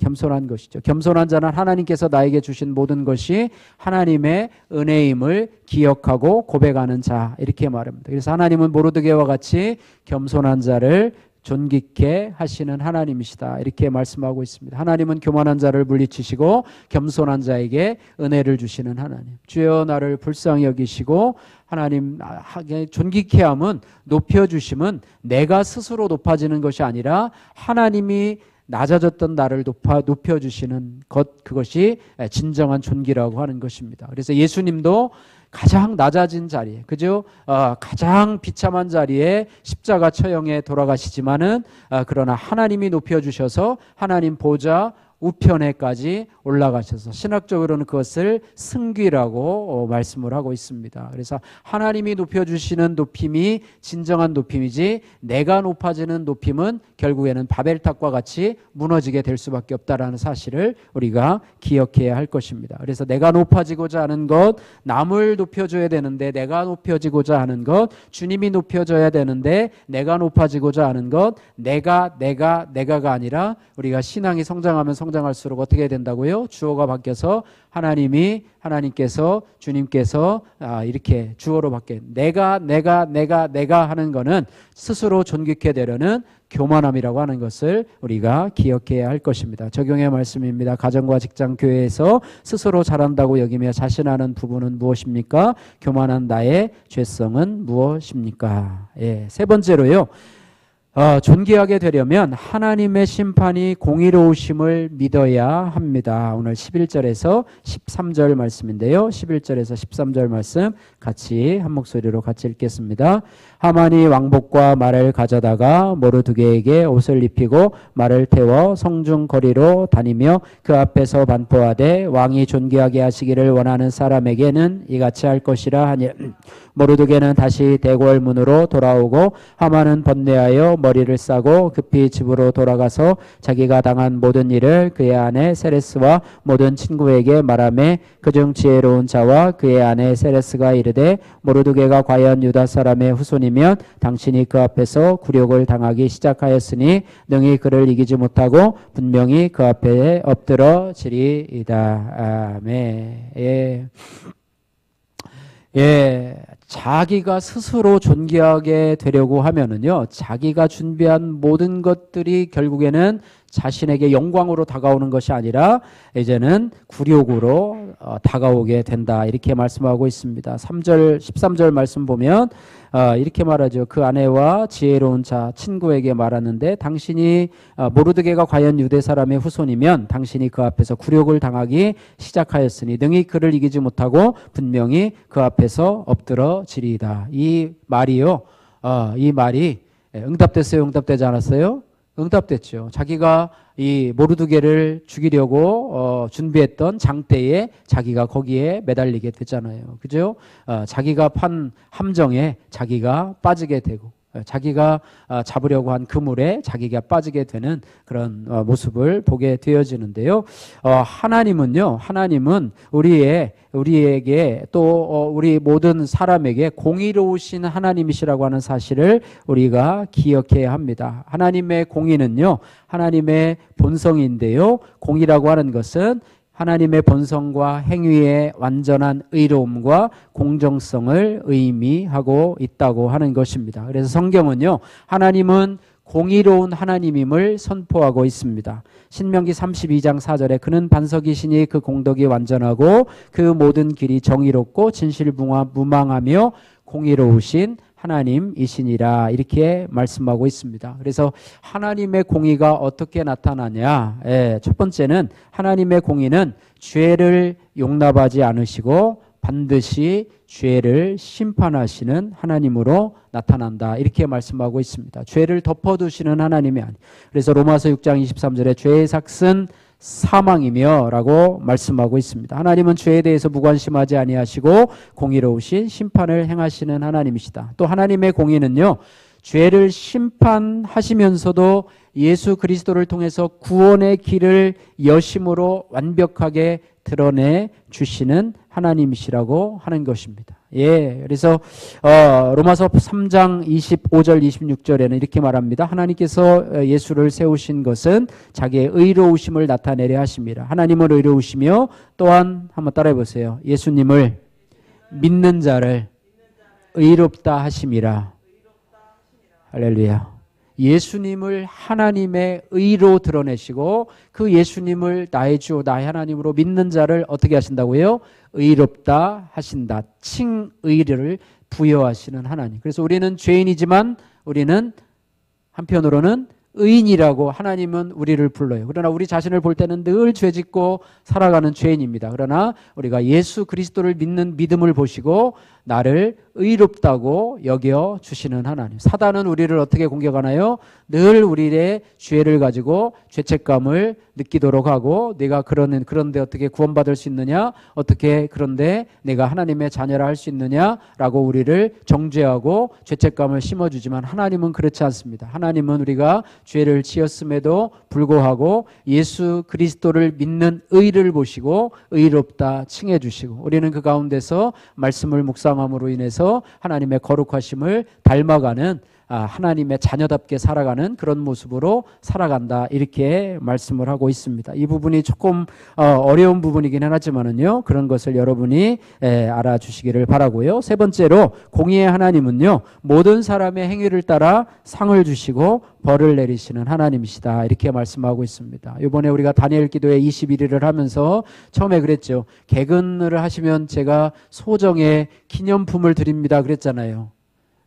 겸손한 것이죠. 겸손한 자는 하나님께서 나에게 주신 모든 것이 하나님의 은혜임을 기억하고 고백하는 자, 이렇게 말합니다. 그래서 하나님은 모르드게와 같이 겸손한 자를 존귀케 하시는 하나님이시다, 이렇게 말씀하고 있습니다. 하나님은 교만한 자를 물리치시고 겸손한 자에게 은혜를 주시는 하나님. 주여 나를 불쌍히 여기시고, 하나님 존귀케 함은, 높여주심은 내가 스스로 높아지는 것이 아니라 하나님이 낮아졌던 나를 높여주시는 것, 그것이 진정한 존귀라고 하는 것입니다. 그래서 예수님도 가장 낮아진 자리에, 그죠? 가장 비참한 자리에 십자가 처형에 돌아가시지만은 그러나 하나님이 높여주셔서 하나님 보좌 우편에까지 올라가셔서 신학적으로는 그것을 승귀라고 말씀을 하고 있습니다. 그래서 하나님이 높여주시는 높임이 진정한 높임이지, 내가 높아지는 높임은 결국에는 바벨탑과 같이 무너지게 될 수밖에 없다라는 사실을 우리가 기억해야 할 것입니다. 그래서 내가 높아지고자 하는 것, 남을 높여줘야 되는데 내가 높여지고자 하는 것, 주님이 높여져야 되는데 내가 높아지고자 하는 것, 내가가 아니라, 우리가 신앙이 성장하면 성장할수록 어떻게 된다고요? 주어가 바뀌어서 하나님께서, 주님께서 이렇게 주어로 바뀌어요. 내가 하는 거는 스스로 존귀케 되려는 교만함이라고 하는 것을 우리가 기억해야 할 것입니다. 적용의 말씀입니다. 가정과 직장, 교회에서 스스로 잘한다고 여기며 자신하는 부분은 무엇입니까? 교만한 나의 죄성은 무엇입니까? 세 번째로요, 존귀하게 되려면 하나님의 심판이 공의로우심을 믿어야 합니다. 오늘 11절에서 13절 말씀인데요, 11절에서 13절 말씀 같이 한 목소리로 같이 읽겠습니다. 하만이 왕복과 말을 가져다가 모르드게에게 옷을 입히고 말을 태워 성중 거리로 다니며 그 앞에서 반포하되, 왕이 존귀하게 하시기를 원하는 사람에게는 이같이 할 것이라 하니, 모르드게는 다시 대궐문으로 돌아오고 하만은 번뇌하여 머리를 싸고 급히 집으로 돌아가서 자기가 당한 모든 일을 그의 아내 세레스와 모든 친구에게 말하매, 그중 지혜로운 자와 그의 아내 세레스가 이르되, 모르드게가 과연 유다 사람의 후손이면 당신이 그 앞에서 굴욕을 당하기 시작하였으니 능히 그를 이기지 못하고 분명히 그 앞에 엎드러지리이다. 아멘. 자기가 스스로 존귀하게 되려고 하면은요, 자기가 준비한 모든 것들이 결국에는 자신에게 영광으로 다가오는 것이 아니라 이제는 굴욕으로 다가오게 된다, 이렇게 말씀하고 있습니다. 13절 말씀 보면 이렇게 말하죠. 그 아내와 지혜로운 자 친구에게 말하는데, 당신이 모르드게가 과연 유대 사람의 후손이면 당신이 그 앞에서 굴욕을 당하기 시작하였으니 능히 그를 이기지 못하고 분명히 그 앞에서 엎드러지리이다. 이 말이요, 이 말이 응답됐어요? 응답되지 않았어요? 응답됐죠. 자기가 이 모르드게를 죽이려고 준비했던 장대에 자기가 거기에 매달리게 됐잖아요. 그죠? 자기가 판 함정에 자기가 빠지게 되고, 자기가 잡으려고 한 그물에 자기가 빠지게 되는 그런 모습을 보게 되어지는데요. 하나님은 우리에게 또 우리 모든 사람에게 공의로우신 하나님이시라고 하는 사실을 우리가 기억해야 합니다. 하나님의 공의는요, 하나님의 본성인데요, 공의라고 하는 것은 하나님의 본성과 행위의 완전한 의로움과 공정성을 의미하고 있다고 하는 것입니다. 그래서 성경은요, 하나님은 공의로운 하나님임을 선포하고 있습니다. 신명기 32장 4절에 그는 반석이시니 그 공덕이 완전하고 그 모든 길이 정의롭고 진실무망하며 공의로우신 하나님이시니라, 이렇게 말씀하고 있습니다. 그래서 하나님의 공의가 어떻게 나타나냐? 첫 번째는 하나님의 공의는 죄를 용납하지 않으시고 반드시 죄를 심판하시는 하나님으로 나타난다, 이렇게 말씀하고 있습니다. 죄를 덮어두시는 하나님이 아니. 그래서 로마서 6장 23절에 죄의 삭은 사망이며 라고 말씀하고 있습니다. 하나님은 죄에 대해서 무관심하지 아니하시고 공의로우신 심판을 행하시는 하나님이시다. 또 하나님의 공의는요, 죄를 심판하시면서도 예수 그리스도를 통해서 구원의 길을 여심으로 완벽하게 드러내 주시는 하나님이시라고 하는 것입니다. 예, 그래서 로마서 3장 25절 26절에는 이렇게 말합니다. 하나님께서 예수를 세우신 것은 자기의 의로우심을 나타내려 하심이라. 하나님은 의로우시며 또한 한번 따라해 보세요. 예수님을 믿는 자를 의롭다 하심이라. 할렐루야. 예수님을 하나님의 의로 드러내시고 그 예수님을 나의 주 나의 하나님으로 믿는 자를 어떻게 하신다고요? 의롭다 하신다. 칭의를 부여하시는 하나님. 그래서 우리는 죄인이지만 우리는 한편으로는 의인이라고 하나님은 우리를 불러요. 그러나 우리 자신을 볼 때는 늘 죄짓고 살아가는 죄인입니다. 그러나 우리가 예수 그리스도를 믿는 믿음을 보시고 나를 의롭다고 여겨 주시는 하나님. 사단은 우리를 어떻게 공격하나요? 늘 우리의 죄를 가지고 죄책감을 느끼도록 하고 내가 그런데 어떻게 구원받을 수 있느냐? 어떻게 그런데 내가 하나님의 자녀라 할 수 있느냐라고 우리를 정죄하고 죄책감을 심어주지만 하나님은 그렇지 않습니다. 하나님은 우리가 죄를 지었음에도 불구하고 예수 그리스도를 믿는 의를 보시고 의롭다 칭해 주시고 우리는 그 가운데서 말씀을 묵상함으로 인해서 하나님의 거룩하심을 닮아가는 하나님의 자녀답게 살아가는 그런 모습으로 살아간다 이렇게 말씀을 하고 있습니다. 이 부분이 조금 어려운 부분이긴 하지만은요 그런 것을 여러분이 알아주시기를 바라고요. 세 번째로 공의의 하나님은요 모든 사람의 행위를 따라 상을 주시고 벌을 내리시는 하나님이시다 이렇게 말씀하고 있습니다. 이번에 우리가 다니엘 기도회 21일을 하면서 처음에 그랬죠. 개근을 하시면 제가 소정의 기념품을 드립니다 그랬잖아요.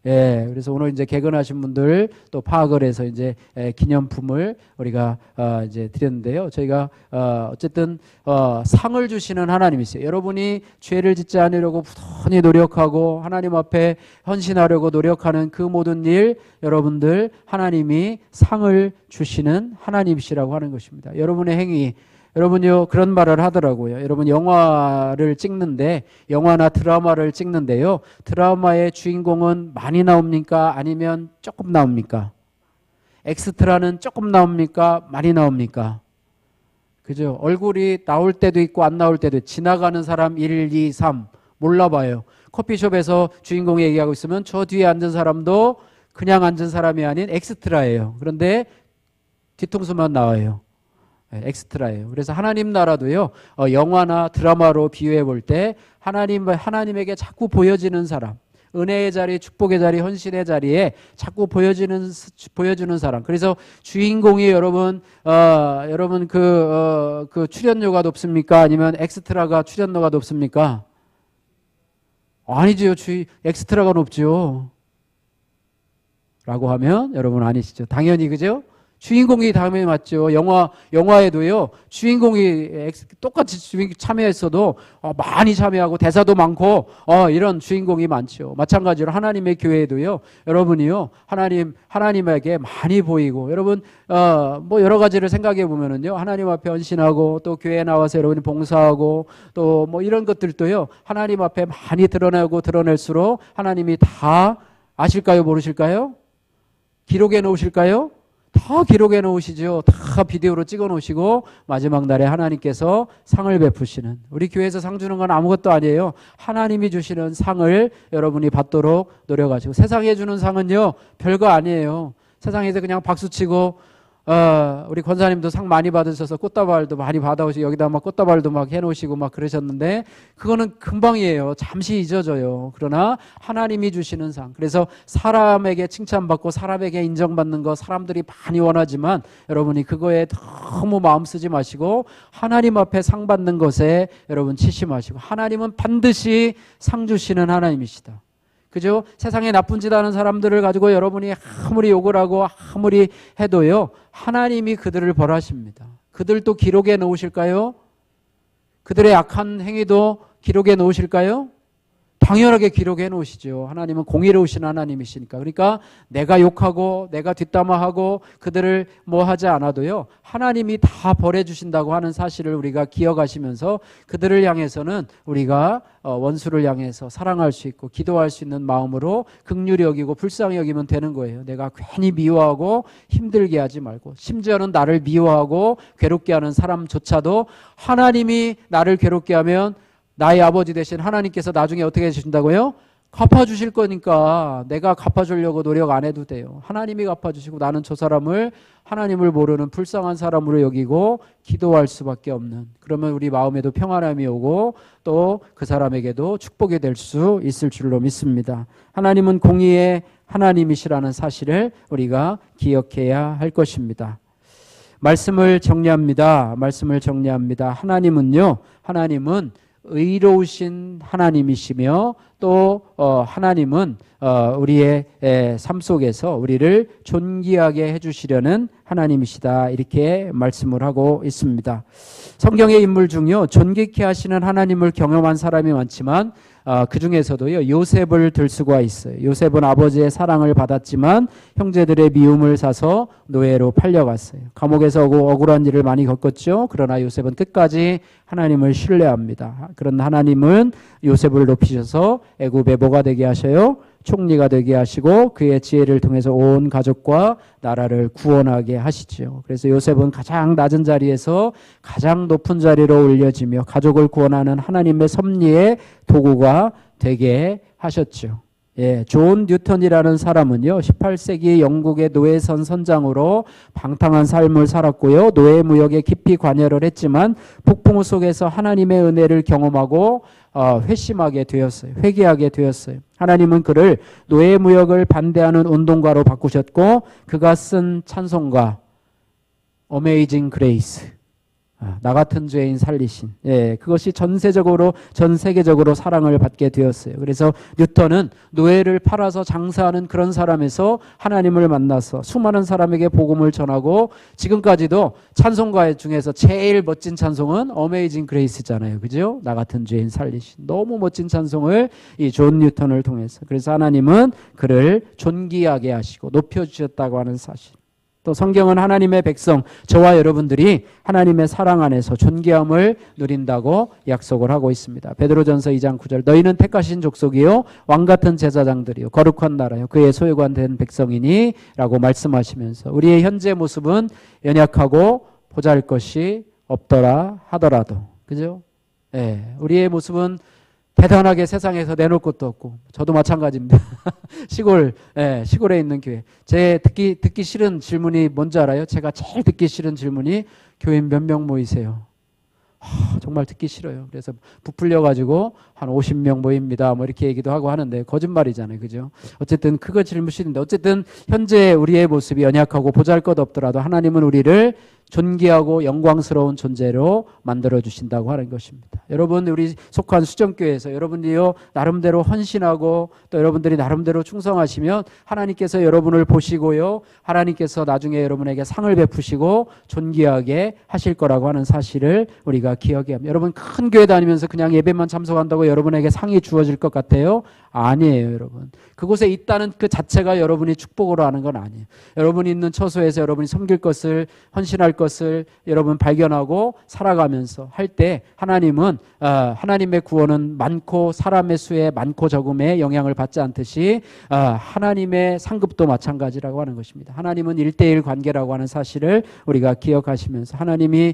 예, 그래서 오늘 이제 개근하신 분들 또 파악을 해서 이제 기념품을 우리가 이제 드렸는데요. 저희가 어쨌든 상을 주시는 하나님이세요. 여러분이 죄를 짓지 않으려고 부단히 노력하고 하나님 앞에 헌신하려고 노력하는 그 모든 일 여러분들 하나님이 상을 주시는 하나님이시라고 하는 것입니다. 여러분의 행위 여러분요 그런 말을 하더라고요. 여러분 영화를 찍는데 영화나 드라마를 찍는데요. 드라마의 주인공은 많이 나옵니까? 아니면 조금 나옵니까? 엑스트라는 조금 나옵니까? 많이 나옵니까? 그죠? 얼굴이 나올 때도 있고 안 나올 때도 지나가는 사람 1, 2, 3 몰라봐요. 커피숍에서 주인공이 얘기하고 있으면 저 뒤에 앉은 사람도 그냥 앉은 사람이 아닌 엑스트라예요. 그런데 뒤통수만 나와요. 엑스트라예요. 그래서 하나님 나라도요 영화나 드라마로 비유해 볼 때 하나님에게 자꾸 보여지는 사람 은혜의 자리, 축복의 자리, 헌신의 자리에 자꾸 보여주는 사람. 그래서 주인공이 여러분 그 출연료가 높습니까? 아니면 엑스트라가 출연료가 높습니까? 아니죠. 엑스트라가 높죠. 라고 하면 여러분 아니시죠? 당연히 그죠? 주인공이 당연히 맞죠. 영화에도요, 주인공이 똑같이 참여했어도 많이 참여하고 대사도 많고, 이런 주인공이 많죠. 마찬가지로 하나님의 교회에도요, 여러분이요, 하나님에게 많이 보이고, 여러분, 뭐 여러 가지를 생각해 보면은요, 하나님 앞에 헌신하고, 또 교회에 나와서 여러분이 봉사하고, 또 뭐 이런 것들도요, 하나님 앞에 많이 드러낼수록 하나님이 다 아실까요? 모르실까요? 기록해 놓으실까요? 다 기록해 놓으시죠. 다 비디오로 찍어 놓으시고 마지막 날에 하나님께서 상을 베푸시는 우리 교회에서 상 주는 건 아무것도 아니에요. 하나님이 주시는 상을 여러분이 받도록 노력하시고 세상에 주는 상은요 별거 아니에요. 세상에서 그냥 박수치고 우리 권사님도 상 많이 받으셔서 꽃다발도 많이 받아오시고 여기다 막 꽃다발도 막 해놓으시고 막 그러셨는데 그거는 금방이에요. 잠시 잊어져요. 그러나 하나님이 주시는 상. 그래서 사람에게 칭찬받고 사람에게 인정받는 거 사람들이 많이 원하지만 여러분이 그거에 너무 마음 쓰지 마시고 하나님 앞에 상 받는 것에 여러분 치심하시고 하나님은 반드시 상 주시는 하나님이시다. 그죠? 세상에 나쁜 짓 하는 사람들을 가지고 여러분이 아무리 욕을 하고 아무리 해도요 하나님이 그들을 벌하십니다. 그들도 기록에 놓으실까요? 그들의 악한 행위도 기록에 놓으실까요? 당연하게 기록해 놓으시죠. 하나님은 공의로우신 하나님이시니까. 그러니까 내가 욕하고 내가 뒷담화하고 그들을 뭐 하지 않아도요, 하나님이 다 벌해주신다고 하는 사실을 우리가 기억하시면서 그들을 향해서는 우리가 원수를 향해서 사랑할 수 있고 기도할 수 있는 마음으로 긍휼히 여기고 불쌍히 여기면 되는 거예요. 내가 괜히 미워하고 힘들게 하지 말고, 심지어는 나를 미워하고 괴롭게 하는 사람조차도 하나님이 나를 괴롭게 하면 나의 아버지 되신 하나님께서 나중에 어떻게 해주신다고요? 갚아주실 거니까 내가 갚아주려고 노력 안 해도 돼요. 하나님이 갚아주시고 나는 저 사람을 하나님을 모르는 불쌍한 사람으로 여기고 기도할 수밖에 없는, 그러면 우리 마음에도 평안함이 오고 또 그 사람에게도 축복이 될 수 있을 줄로 믿습니다. 하나님은 공의의 하나님이시라는 사실을 우리가 기억해야 할 것입니다. 말씀을 정리합니다. 하나님은 의로우신 하나님이시며 또 하나님은 우리의 삶 속에서 우리를 존귀하게 해주시려는 하나님이시다, 이렇게 말씀을 하고 있습니다. 성경의 인물 중요 존귀케 하시는 하나님을 경험한 사람이 많지만 그 중에서도요 요셉을 들 수가 있어요. 요셉은 아버지의 사랑을 받았지만 형제들의 미움을 사서 노예로 팔려갔어요. 감옥에서 억울한 일을 많이 겪었죠. 그러나 요셉은 끝까지 하나님을 신뢰합니다. 그런 하나님은 요셉을 높이셔서 애굽에 뭐가 되게 하셔요? 총리가 되게 하시고 그의 지혜를 통해서 온 가족과 나라를 구원하게 하시죠. 그래서 요셉은 가장 낮은 자리에서 가장 높은 자리로 올려지며 가족을 구원하는 하나님의 섭리의 도구가 되게 하셨죠. 존 뉴턴이라는 사람은요 18세기 영국의 노예선 선장으로 방탕한 삶을 살았고요, 노예 무역에 깊이 관여를 했지만 폭풍우 속에서 하나님의 은혜를 경험하고 회심하게 되었어요. 회개하게 되었어요. 하나님은 그를 노예 무역을 반대하는 운동가로 바꾸셨고 그가 쓴 찬송가 Amazing Grace, 나 같은 죄인 살리신, 그것이 전 세계적으로 사랑을 받게 되었어요. 그래서 뉴턴은 노예를 팔아서 장사하는 그런 사람에서 하나님을 만나서 수많은 사람에게 복음을 전하고, 지금까지도 찬송가 중에서 제일 멋진 찬송은 Amazing Grace잖아요. 그죠? 나 같은 죄인 살리신. 너무 멋진 찬송을 이 존 뉴턴을 통해서, 그래서 하나님은 그를 존귀하게 하시고 높여주셨다고 하는 사실. 또 성경은 하나님의 백성, 저와 여러분들이 하나님의 사랑 안에서 존귀함을 누린다고 약속을 하고 있습니다. 베드로전서 2장 9절, 너희는 택하신 족속이요 왕같은 제사장들이요 거룩한 나라요 그의 소유관 된 백성이니 라고 말씀하시면서 우리의 현재 모습은 연약하고 보잘것이 없더라 하더라도, 그죠? 우리의 모습은 대단하게 세상에서 내놓을 것도 없고, 저도 마찬가지입니다. 시골에 있는 교회. 제 듣기 싫은 질문이 뭔지 알아요? 제가 제일 듣기 싫은 질문이 교인 몇 명 모이세요? 정말 듣기 싫어요. 그래서 부풀려가지고 한 50명 모입니다. 뭐 이렇게 얘기도 하고 하는데 거짓말이잖아요. 그죠? 어쨌든 그거 질문이신데, 어쨌든 현재 우리의 모습이 연약하고 보잘것 없더라도 하나님은 우리를 존귀하고 영광스러운 존재로 만들어주신다고 하는 것입니다. 여러분, 우리 속한 수정교회에서 여러분들이요 나름대로 헌신하고 또 여러분들이 나름대로 충성하시면 하나님께서 여러분을 보시고요, 하나님께서 나중에 여러분에게 상을 베푸시고 존귀하게 하실 거라고 하는 사실을 우리가 기억해야 합니다. 여러분, 큰 교회 다니면서 그냥 예배만 참석한다고 여러분에게 상이 주어질 것 같아요? 아니에요. 여러분, 그곳에 있다는 그 자체가 여러분이 축복으로 하는 건 아니에요. 여러분이 있는 처소에서 여러분이 섬길 것을, 헌신할 것을 여러분 발견하고 살아가면서 할 때 하나님은 하나님의 구원은 많고 사람의 수에 많고 적음에 영향을 받지 않듯이 하나님의 상급도 마찬가지라고 하는 것입니다. 하나님은 1:1 관계라고 하는 사실을 우리가 기억하시면서 하나님이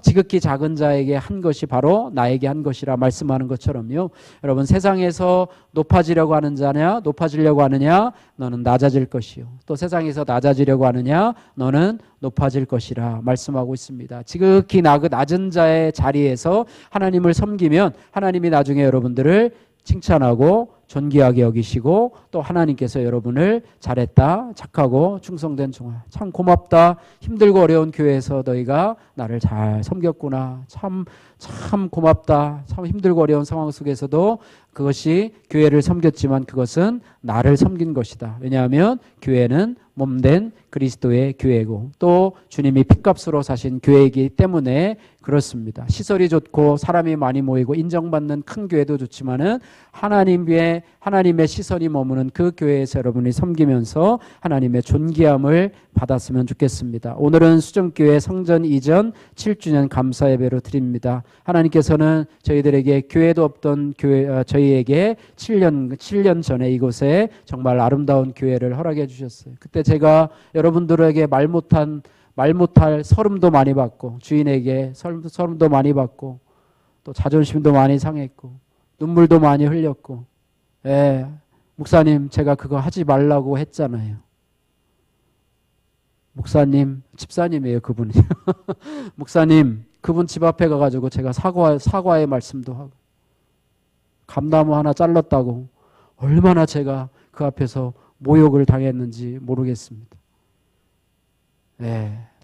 지극히 작은 자에게 한 것이 바로 나에게 한 것이라 말씀하는 것처럼요, 여러분, 세상에서 높아지려고 하는 자냐 높아지려고 하느냐 너는 낮아질 것이요, 또 세상에서 낮아지려고 하느냐 너는 높아질 것이라 말씀하고 있습니다. 지극히 낮은 자의 자리에서 하나님을 섬기면 하나님이 나중에 여러분들을 칭찬하고 존귀하게 여기시고 또 하나님께서 여러분을 잘했다, 착하고 충성된 종아, 참 고맙다, 힘들고 어려운 교회에서 너희가 나를 잘 섬겼구나, 참 참 고맙다. 참 힘들고 어려운 상황 속에서도 그것이 교회를 섬겼지만 그것은 나를 섬긴 것이다. 왜냐하면 교회는 몸된 그리스도의 교회고 또 주님이 핏값으로 사신 교회이기 때문에 그렇습니다. 시설이 좋고 사람이 많이 모이고 인정받는 큰 교회도 좋지만은 하나님의 시선이 머무는 그 교회에서 여러분이 섬기면서 하나님의 존귀함을 받았으면 좋겠습니다. 오늘은 수정교회 성전 이전 7주년 감사 예배로 드립니다. 하나님께서는 저희들에게 교회도 없던 저희에게 7년 전에 이곳에 정말 아름다운 교회를 허락해 주셨어요. 그때 제가 여러분들에게 말 못할 서름도 많이 받고 주인에게 서름도 많이 받고 또 자존심도 많이 상했고 눈물도 많이 흘렸고 목사님 제가 그거 하지 말라고 했잖아요. 목사님 집사님이에요 그분이. 목사님 그분 집 앞에 가가지고 제가 사과의 말씀도 하고 감나무 하나 잘랐다고 얼마나 제가 그 앞에서 모욕을 당했는지 모르겠습니다.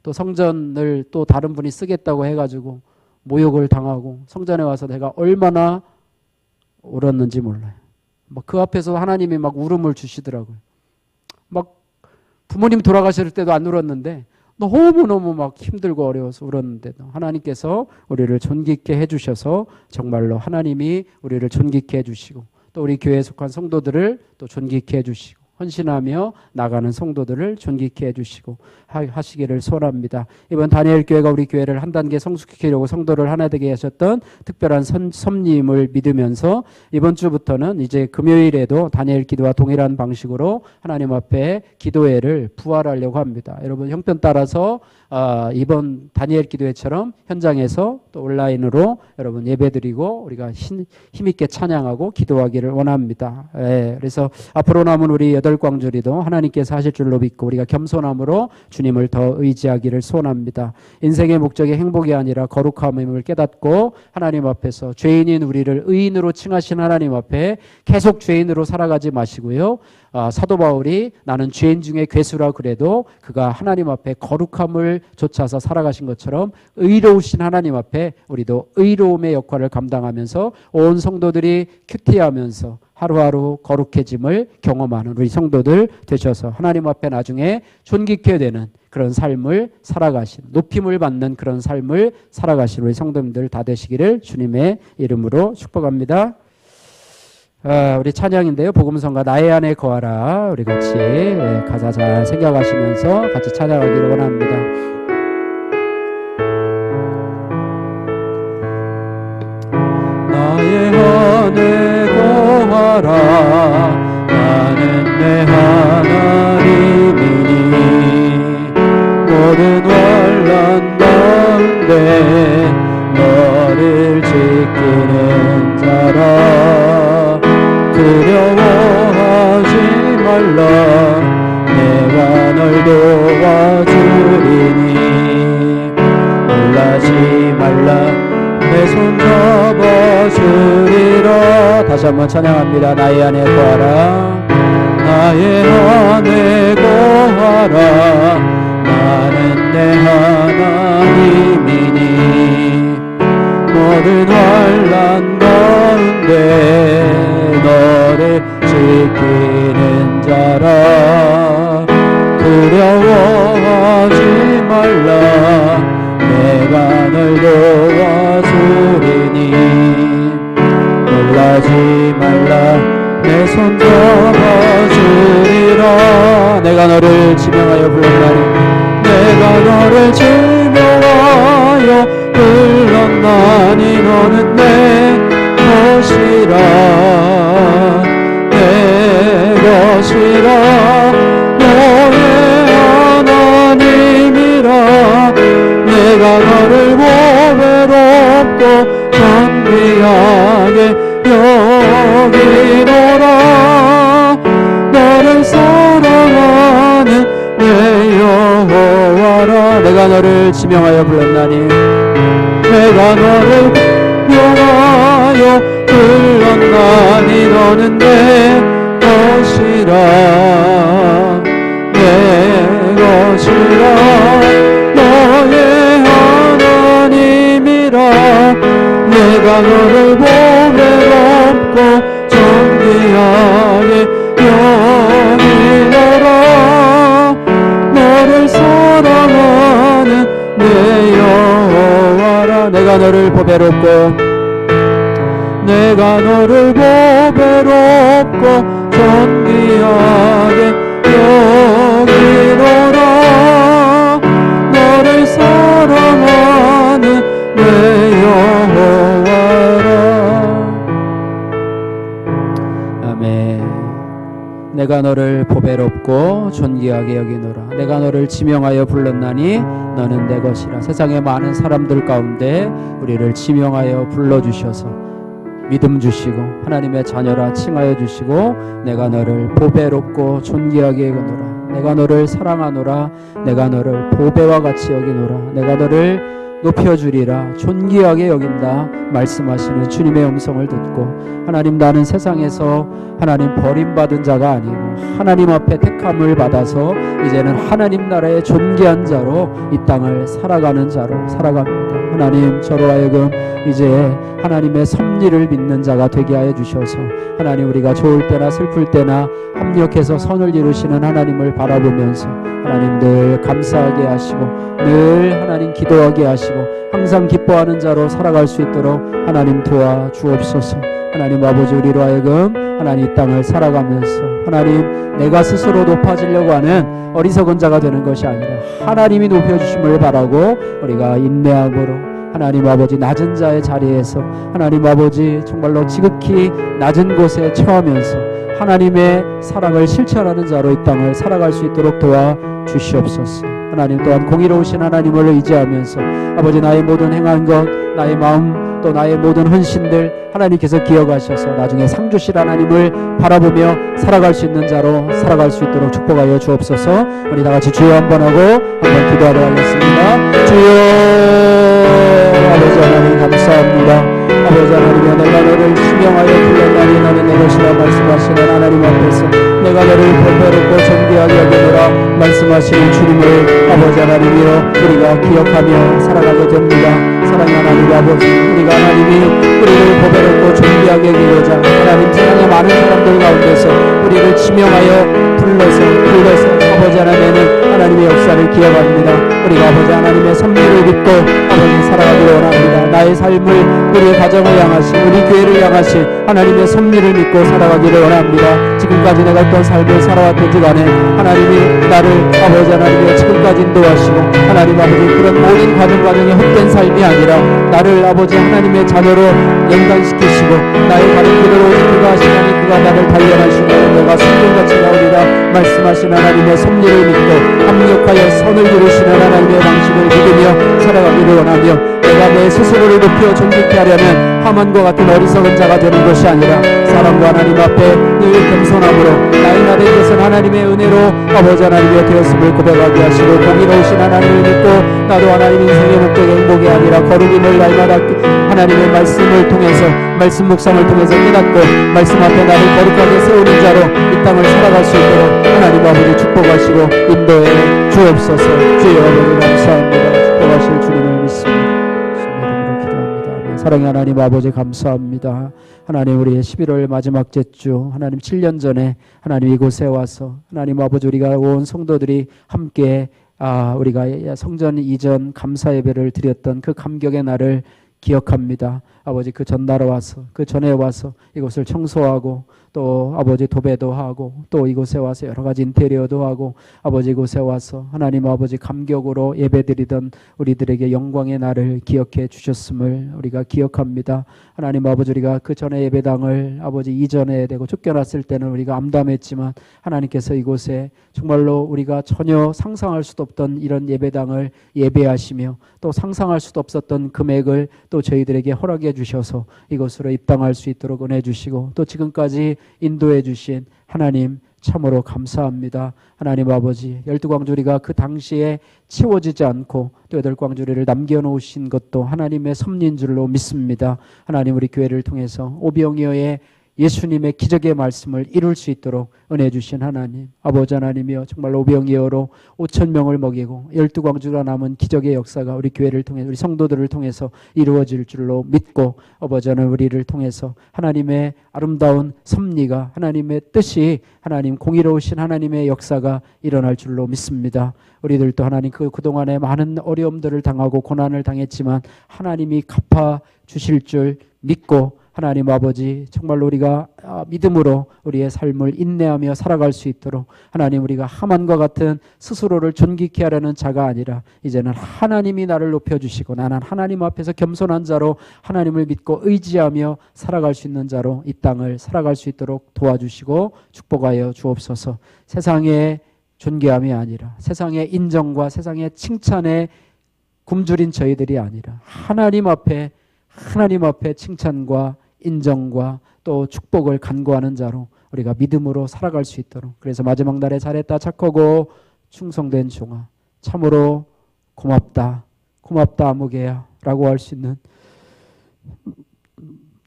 또 성전을 또 다른 분이 쓰겠다고 해가지고 모욕을 당하고 성전에 와서 내가 얼마나 울었는지 몰라요. 막 그 앞에서 하나님이 막 울음을 주시더라고요. 막 부모님 돌아가실 때도 안 울었는데 너무너무 막 힘들고 어려워서 울었는데도 하나님께서 우리를 존귀케 해주셔서 정말로 하나님이 우리를 존귀케 해주시고 또 우리 교회에 속한 성도들을 또 존귀케 해주시고 헌신하며 나가는 성도들을 존귀케 해주시고 하시기를 소원합니다. 이번 다니엘 교회가 우리 교회를 한 단계 성숙시키려고 성도를 하나 되게 하셨던 특별한 섭님을 믿으면서 이번 주부터는 이제 금요일에도 다니엘 기도와 동일한 방식으로 하나님 앞에 기도회를 부활하려고 합니다. 여러분 형편 따라서 이번 다니엘 기도회처럼 현장에서 또 온라인으로 여러분 예배드리고 우리가 힘있게 찬양하고 기도하기를 원합니다. 그래서 앞으로 남은 우리 8광주리도 하나님께서 하실 줄로 믿고 우리가 겸손함으로 주님을 더 의지하기를 소원합니다. 인생의 목적이 행복이 아니라 거룩함임을 깨닫고 하나님 앞에서 죄인인 우리를 의인으로 칭하신 하나님 앞에 계속 죄인으로 살아가지 마시고요. 사도 바울이 나는 죄인 중에 괴수라 그래도 그가 하나님 앞에 거룩함을 좇아서 살아가신 것처럼 의로우신 하나님 앞에 우리도 의로움의 역할을 감당하면서 온 성도들이 큐티하면서 하루하루 거룩해짐을 경험하는 우리 성도들 되셔서 하나님 앞에 나중에 존귀케 되는 그런 삶을 살아가신 높임을 받는 그런 삶을 살아가신 우리 성도님들 다 되시기를 주님의 이름으로 축복합니다. 우리 찬양인데요. 복음성가 나의 안에 거하라. 우리 같이 가사 잘 생각하시면서 같이 찬양하기를 원합니다. 나의 안에 거하라. 나는 내 하나님이니 모든 환난 가운데 너를 지키는 자라. 두려워하지 말라. 내가 널 도와주리니 놀라지 말라. 내 손 잡아주리라. 다시 한번 찬양합니다. 나의 안에 거하라. 나의 안에 거하라. 나는 내 하나님이니 모든 환난 가운데 너를 지키는 자라. 두려워하지 말라. 내가 널 도와주리니 놀라지 말라. 내 손 잡아주리라. 내가 너를 지명하여 불렀나니 내가 너를 지명하여 불렀나니 너는 내 것이라. 내 것이라. 너의 하나님이라. 내가 너를 보배롭고 존귀하게 여기노라. 너를 사랑하는 내 여호와라. 내가 너를 지명하여 불렀나니 내가 너를 명하여 불렀나니 너는 내 것이라. 내 것이라. 너의 하나님이라. 존귀하게 여기노라. 너를 사랑하는 내 여호와라. 내가 너를 보배롭고 내가 너를 보배롭고 존귀하게 여기노라. 너를 사랑하는 내 여호와라. 아멘. 내가 너를 보배롭고 존귀하게 여기노라. 내가 너를 지명하여 불렀나니 너는 내 것이라. 세상의 많은 사람들 가운데 우리를 지명하여 불러주셔서 믿음 주시고 하나님의 자녀라 칭하여 주시고 내가 너를 보배롭고 존귀하게 여기노라. 내가 너를 사랑하노라. 내가 너를 보배와 같이 여기노라. 내가 너를 높여주리라. 존귀하게 여긴다 말씀하시는 주님의 음성을 듣고 하나님, 나는 세상에서 하나님 버림받은 자가 아니고 하나님 앞에 택함을 받아서 이제는 하나님 나라의 존귀한 자로 이 땅을 살아가는 자로 살아갑니다. 하나님, 저로 하여금 이제 하나님의 섭리를 믿는 자가 되게 하여 주셔서 하나님, 우리가 좋을 때나 슬플 때나 합력해서 선을 이루시는 하나님을 바라보면서 하나님 늘 감사하게 하시고 늘 하나님 기도하게 하시고 항상 기뻐하는 자로 살아갈 수 있도록 하나님 도와 주옵소서. 하나님 아버지, 우리로 하여금 하나님 이 땅을 살아가면서 하나님 내가 스스로 높아지려고 하는 어리석은 자가 되는 것이 아니라 하나님이 높여주심을 바라고 우리가 인내함으로 하나님 아버지 낮은 자의 자리에서 하나님 아버지 정말로 지극히 낮은 곳에 처하면서 하나님의 사랑을 실천하는 자로 이 땅을 살아갈 수 있도록 도와 주시옵소서. 하나님 또한 공의로우신 하나님을 의지하면서 아버지 나의 모든 행한 것, 나의 마음 또 나의 모든 헌신들 하나님께서 기억하셔서 나중에 상 주실 하나님을 바라보며 살아갈 수 있는 자로 살아갈 수 있도록 축복하여 주옵소서. 우리 다 같이 주여 한번 하고 한번 기도하러 가겠습니다. 주여. 아버지 하나님 감사합니다. 아버지 하나님, 내가 너를 지명하여 불렀나니 너는 내 것이라 말씀하시는 하나님 앞에서 내가 너를 보배롭고 존귀하게 여기노라 말씀하시는 주님을 아버지 하나님이여 우리가 기억하며 살아가게 됩니다. 사랑의 하나님 아버지, 우리가 하나님이 우리를 보배롭고 존귀하게 여기고자 하나님 세상의 많은 사람들 가운데서 우리를 지명하여 불러서 아버지 하나님은 하나님의 역사를 기억합니다. 우리가 아버지 하나님의 섭리를 믿고 아버지 살아가기를 원합니다. 나의 삶을, 우리의 가정을 향하신, 우리 교회를 향하신 하나님의 섭리를 믿고 살아가기를 원합니다. 지금까지 내가 어떤 삶을 살아왔든지 간에 하나님이 나를 아버지 하나님의 지금까지 인도하시고 하나님 아버지 그런 모든 과정이 헛된 삶이 아니라 나를 아버지 하나님의 자녀로 연단시키시고 나의 가는 길을 오직 그가 하시나니 그가 나를 단련하시고 내가 순종같이 나오리라 말씀하신 하나님의 섭리를 믿고 합력하여 선을 이루시는 하나님의 방식을 믿으며 살아가기를 원하며 내가 내 스스로를 높여 존귀케 하려면 하만과 같은 어리석은 자가 되는 것이 아니라 사랑과 하나님 앞에 늘 겸손함으로 나의 나 된 것은 하나님의 은혜로 아버지 하나님의 되었음을 고백하게 하시고 공의로우신 하나님을 믿고 나도 하나님 인생의 목적이 행복이 아니라 거룩임을 날마다 하나님의 말씀을 통해서 말씀 묵상을 통해서 깨닫고 말씀 앞에 나를 거룩하게 세우는 자로 이 땅을 살아갈 수 있도록 하나님 아버지 축복하시고 인도해 주옵소서. 주여 아버지 감사합니다. 축복하실 주님을 믿습니다. 사랑의 하나님 아버지 감사합니다. 하나님, 우리의 11월 마지막 제주 하나님 7년 전에 하나님 이곳에 와서 하나님 아버지 우리가 온 성도들이 함께 우리가 성전 이전 감사 예배를 드렸던 그 감격의 날을 기억합니다. 아버지 그 전날에 와서 그 전에 와서 이곳을 청소하고 또 아버지 도배도 하고 또 이곳에 와서 여러 가지 인테리어도 하고 아버지 이곳에 와서 하나님 아버지 감격으로 예배드리던 우리들에게 영광의 날을 기억해 주셨음을 우리가 기억합니다. 하나님 아버지 우리가 그 전에 예배당을 아버지 이전에 되고 쫓겨났을 때는 우리가 암담했지만 하나님께서 이곳에 정말로 우리가 전혀 상상할 수도 없던 이런 예배당을 예배하시며 또 상상할 수도 없었던 금액을 또 저희들에게 허락해 주셔서 이곳으로 입당할 수 있도록 은혜 주시고 또 지금까지 인도해 주신 하나님 참으로 감사합니다. 하나님 아버지 12광주리가 그 당시에 채워지지 않고 또 8광주리를 남겨놓으신 것도 하나님의 섭리인 줄로 믿습니다. 하나님 우리 교회를 통해서 오병이어의 예수님의 기적의 말씀을 이룰 수 있도록 은혜 주신 하나님, 아버지 하나님이여, 정말 오병이어로 5천 명을 먹이고 12광주가 남은 기적의 역사가 우리 교회를 통해 우리 성도들을 통해서 이루어질 줄로 믿고, 아버지 하나님 우리를 통해서 하나님의 아름다운 섭리가, 하나님의 뜻이, 하나님 공의로우신 하나님의 역사가 일어날 줄로 믿습니다. 우리들도 하나님 그동안에 많은 어려움들을 당하고 고난을 당했지만 하나님이 갚아 주실 줄 믿고, 하나님 아버지 정말로 우리가 믿음으로 우리의 삶을 인내하며 살아갈 수 있도록, 하나님 우리가 하만과 같은 스스로를 존귀케 하려는 자가 아니라 이제는 하나님이 나를 높여주시고 나는 하나님 앞에서 겸손한 자로 하나님을 믿고 의지하며 살아갈 수 있는 자로 이 땅을 살아갈 수 있도록 도와주시고 축복하여 주옵소서. 세상의 존귀함이 아니라, 세상의 인정과 세상의 칭찬에 굶주린 저희들이 아니라 하나님 앞에 칭찬과 인정과 또 축복을 간구하는 자로 우리가 믿음으로 살아갈 수 있도록, 그래서 마지막 날에 잘했다 착하고 충성된 종아, 참으로 고맙다 아무개야 라고 할 수 있는,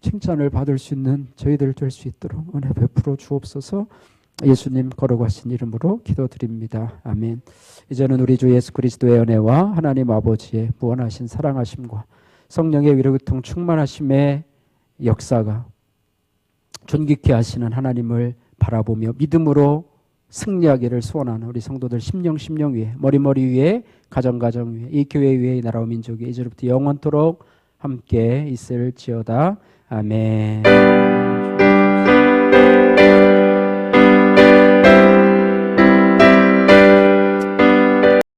칭찬을 받을 수 있는 저희들 될 수 있도록 은혜 베풀어 주옵소서. 예수님 걸어가신 이름으로 기도드립니다. 아멘. 이제는 우리 주 예수 그리스도의 은혜와 하나님 아버지의 무한하신 사랑하심과 성령의 위로교통 충만하심의 역사가, 존귀케 하시는 하나님을 바라보며 믿음으로 승리하기를 소원하는 우리 성도들 심령 위에, 머리 위에, 가정 위에, 이 교회 위에, 이 나라와 민족에 이제부터 영원토록 함께 있을지어다. 아멘.